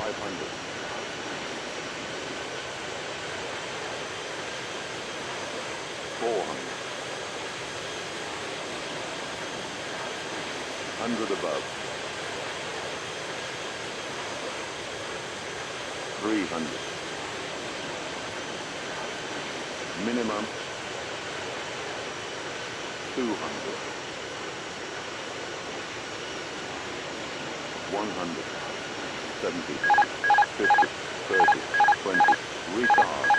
500. 400. 100 above. 300. Minimum 200. 100. 70. 50. 30. 20. Retard.